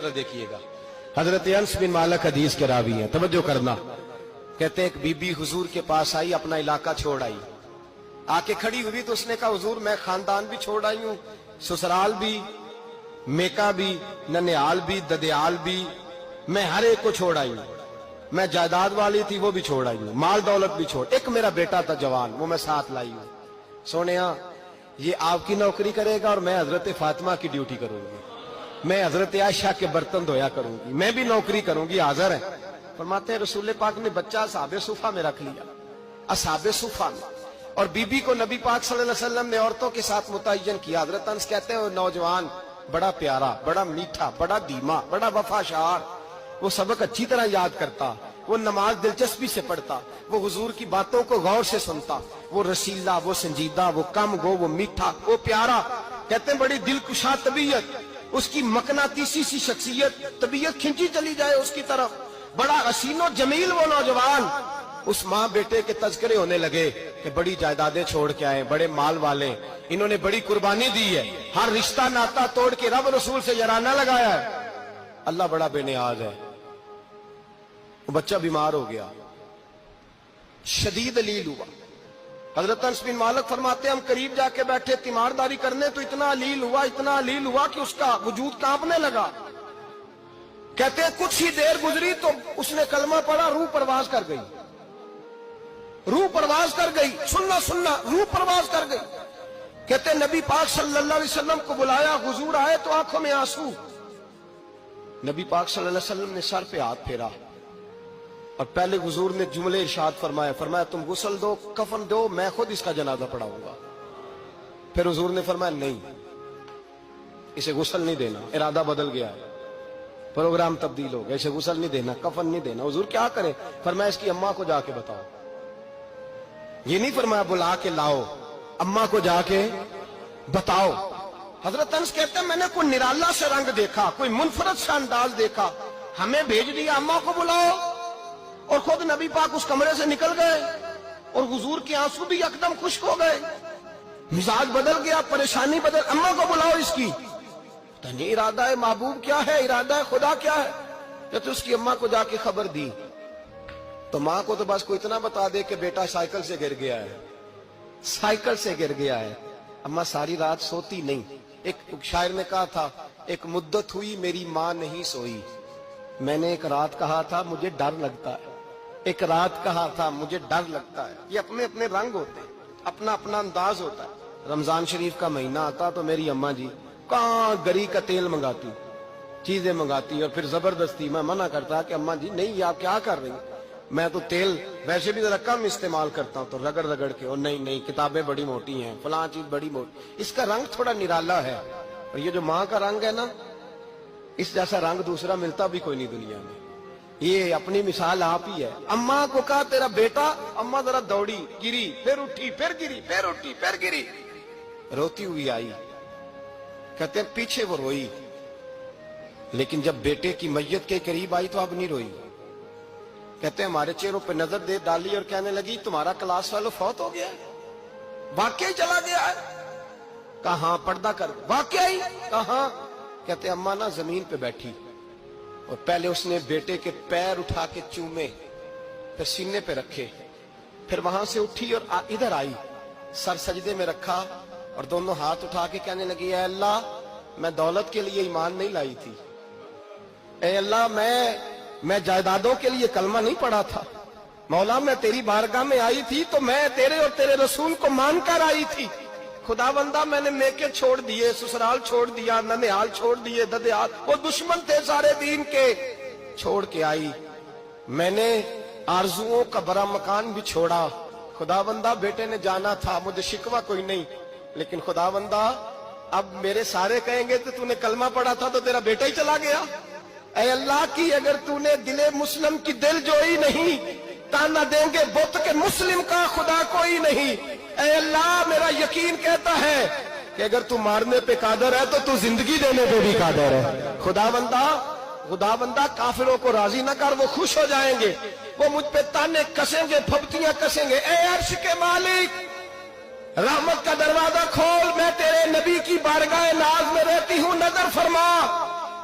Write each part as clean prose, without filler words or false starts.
Matter देखिएगा। हजरत अनस बिन मालिक हदीस के रावी हैं, तवज्जो करना। कहते हैं एक बीबी हुजूर के पास आई, अपना इलाका छोड़ आई, आके खड़ी हुई तो उसने कहा हुजूर मैं खानदान भी छोड़ आई हूं, ससुराल भी, मेका भी, ननिहाल भी, ददियाल भी, मैं हर एक को छोड़ आई हूं। मैं जायदाद वाली थी वो भी छोड़ आई हूं, माल दौलत भी छोड़, एक मेरा बेटा था जवान, वो मैं साथ लाई हूं। सोनिया ये आपकी नौकरी करेगा और मैं हजरत फातिमा की ड्यूटी करूंगी, मैं हजरत आयशा के बर्तन धोया करूंगी, मैं भी नौकरी करूंगी। हाजिर है। फरमाते हैं रसूल पाक ने बच्चा असहाबे सुफा में रख लिया, असहाबे सुफा में, और बीबी को नबी पाक सल्लल्लाहु अलैहि वसल्लम ने औरतों के साथ मुतय्यन किया। हजरत अनस कहते हैं वो नौजवान बड़ा प्यारा, बड़ा मीठा, बड़ा धीमा, बड़ा वफाशार, वो सबक अच्छी तरह याद करता, वो नमाज दिलचस्पी से पढ़ता, वो हुजूर की बातों को गौर से सुनता, वो रसीला, वो संजीदा, वो कम गो, वो मीठा, वो प्यारा। कहते हैं बड़ी दिलकुशा तबीयत, उसकी मकनातीसी सी शख्सियत, तबीयत खिंची चली जाए उसकी तरफ, बड़ा हसीनो जमील वो नौजवान। उस माँ बेटे के तज़किरे होने लगे कि बड़ी जायदादें छोड़ के आए, बड़े माल वाले, इन्होंने बड़ी कुर्बानी दी है, हर रिश्ता नाता तोड़ के रब रसूल से यराना लगाया है, अल्लाह बड़ा बेनियाज है। वो बच्चा बीमार हो गया, शदीद अलील हुआ। हजरत अनस बिन मालिक फरमाते हम करीब जाके बैठे तीमारदारी करने तो इतना अलील हुआ कि उसका वजूद कांपने लगा। कहते हैं कुछ ही देर गुजरी तो उसने कलमा पढ़ा, रूह परवाज कर गई, रूह परवाज कर गई, सुनना सुनना, रूह परवाज कर गई। कहते नबी पाक सल्लल्लाहु अलैहि वसल्लम को बुलाया, हुजूर आए तो आंखों में आंसू। नबी पाक सल्लल्लाहु अलैहि वसल्लम ने सर पे हाथ फेरा और पहले हुजूर ने जुमले इरशाद फरमाया तुम गुस्ल दो, कफन दो, मैं खुद इसका जनाजा पढ़ाऊंगा। फिर हुजूर ने फरमाया नहीं, इसे गुस्ल नहीं देना, इरादा बदल गया है, प्रोग्राम तब्दील हो गया, इसे गुस्ल नहीं देना, कफन नहीं देना। हुजूर क्या करे? फरमाया इसकी अम्मा को जाके बताओ। ये नहीं फरमाया बुला के लाओ, अम्मा को जाके बताओ। हजरत अनस कहते हैं मैंने कोई निराला सा रंग देखा, कोई मुनफरद सा अंदाज देखा, हमें भेज दिया अम्मा को बुलाओ, और खुद नबी पाक उस कमरे से निकल गए और हुजूर के आंसू भी एकदम खुश्क हो गए, मिजाज बदल गया, परेशानी बदल, अम्मा को बुलाओ इसकी। तो नहीं इरादा है महबूब क्या है, इरादा है खुदा क्या है? तो उसकी अम्मा को जाके खबर दी तो माँ को तो बस कोई इतना बता दे कि बेटा साइकिल से गिर गया है, साइकिल से गिर गया है। अम्मा सारी रात सोती नहीं। एक शायर ने कहा था एक मुद्दत हुई मेरी माँ नहीं सोई, मैंने एक रात कहा था मुझे डर लगता है, एक रात कहा था मुझे डर लगता है। ये अपने अपने रंग होते हैं, अपना अपना अंदाज होता है। रमजान शरीफ का महीना आता तो मेरी अम्मा जी कहाँ गरी का तेल मंगाती, चीजें मंगाती, और फिर जबरदस्ती मैं मना करता कि अम्मा जी नहीं आप क्या कर रही, मैं तो तेल वैसे भी जरा कम इस्तेमाल करता हूँ, तो रगड़ रगड़ के, और नहीं नहीं किताबें बड़ी मोटी हैं, फलां चीज बड़ी मोटी, इसका रंग थोड़ा निराला है। और ये जो माँ का रंग है ना, इस जैसा रंग दूसरा मिलता भी कोई नहीं दुनिया में। ये अपनी मिसाल आप ही है। अम्मा को कहा तेरा बेटा, अम्मा जरा दौड़ी, गिरी, फिर उठी, फिर गिरी, फिर उठी, फिर गिरी, रोती हुई आई। कहते हैं पीछे वो रोई, लेकिन जब बेटे की मैयत के करीब आई तो अब नहीं रोई। कहते हैं हमारे चेहरों पे नजर दे डाली और कहने लगी तुम्हारा क्लास वालों फौत हो गया है, वाकई चला गया है। कहा पर्दा कर, वाकई कहा? कहते अम्मा ना जमीन पे बैठी और पहले उसने बेटे के पैर उठा के चूमे, फिर सीने पे रखे, फिर वहां से उठी और इधर आई, सर सजदे में रखा और दोनों हाथ उठा के कहने लगी ऐ अल्लाह मैं दौलत के लिए ईमान नहीं लाई थी, ऐ अल्लाह मैं जायदादों के लिए कलमा नहीं पढ़ा था, मौला मैं तेरी बारगाह में आई थी तो मैं तेरे और तेरे रसूल को मानकर आई थी। खुदावंदा मैंने मेके छोड़ दिए, ससुराल छोड़ दिया, ननिहाल छोड़ दिए, ददियाल, वो दुश्मन थे सारे दीन के, छोड़ के आई। मैंने आरजुओं का बड़ा मकान भी छोड़ा। खुदावंदा बेटे ने जाना था, मुझे शिकवा कोई नहीं, लेकिन खुदावंदा अब मेरे सारे कहेंगे तो तूने कलमा पढ़ा था तो तेरा बेटा ही चला गया। ऐ अल्लाह की अगर तूने दिले मुस्लिम की दिल जोई नहीं, ताना देंगे बुत के मुस्लिम का खुदा कोई नहीं। ऐ अल्लाह मेरा यकीन कहता है कि अगर तू मारने पे कादर है तो तू जिंदगी देने पे भी कादर है। खुदावंदा काफिरों को राजी न कर, वो खुश हो जाएंगे, वो मुझ पे ताने कसेंगे, फब्तियां कसेंगे। ऐ अर्श के मालिक रहमत का दरवाजा खोल, मैं तेरे नबी की बारगाह नाज में रहती हूँ, नजर फरमा।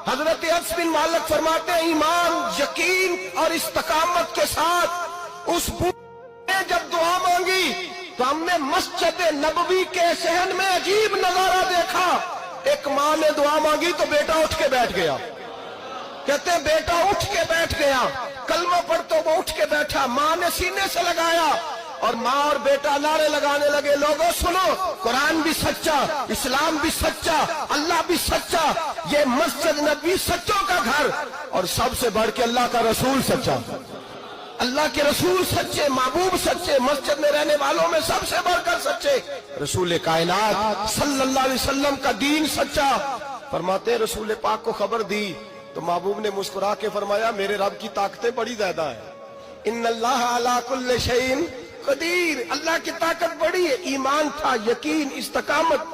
حضرت انس بن مالک فرماتے ہیں ایمان، یقین اور استقامت کے ساتھ اس بوڑھے نے جب دعا مانگی تو ہم نے مسجد نبوی کے صحن میں عجیب نظارہ دیکھا. ایک ماں نے دعا مانگی تو بیٹا اٹھ کے بیٹھ گیا. کہتے ہیں بیٹا اٹھ کے بیٹھ گیا، کلمہ پڑھ تو وہ اٹھ کے بیٹھا، ماں نے سینے سے لگایا اور ماں اور بیٹا نعرے لگانے لگے، لوگوں سنو، قرآن بھی سچا، اسلام بھی سچا، اللہ بھی سچا، یہ مسجد نبی سچوں کا گھر، اور سب سے بڑھ کے اللہ کا رسول سچا، اللہ کے رسول سچے، محبوب سچے، مسجد میں رہنے والوں میں سب سے بڑھ کر سچے، رسول کائنات صلی اللہ علیہ وسلم کا دین سچا. فرماتے رسول پاک کو خبر دی تو محبوب نے مسکرا کے فرمایا میرے رب کی طاقتیں بڑی زیادہ ہیں. ان اللہ علی کل شیء قدیر، اللہ کی طاقت بڑی ہے. ایمان تھا، یقین، استقامت.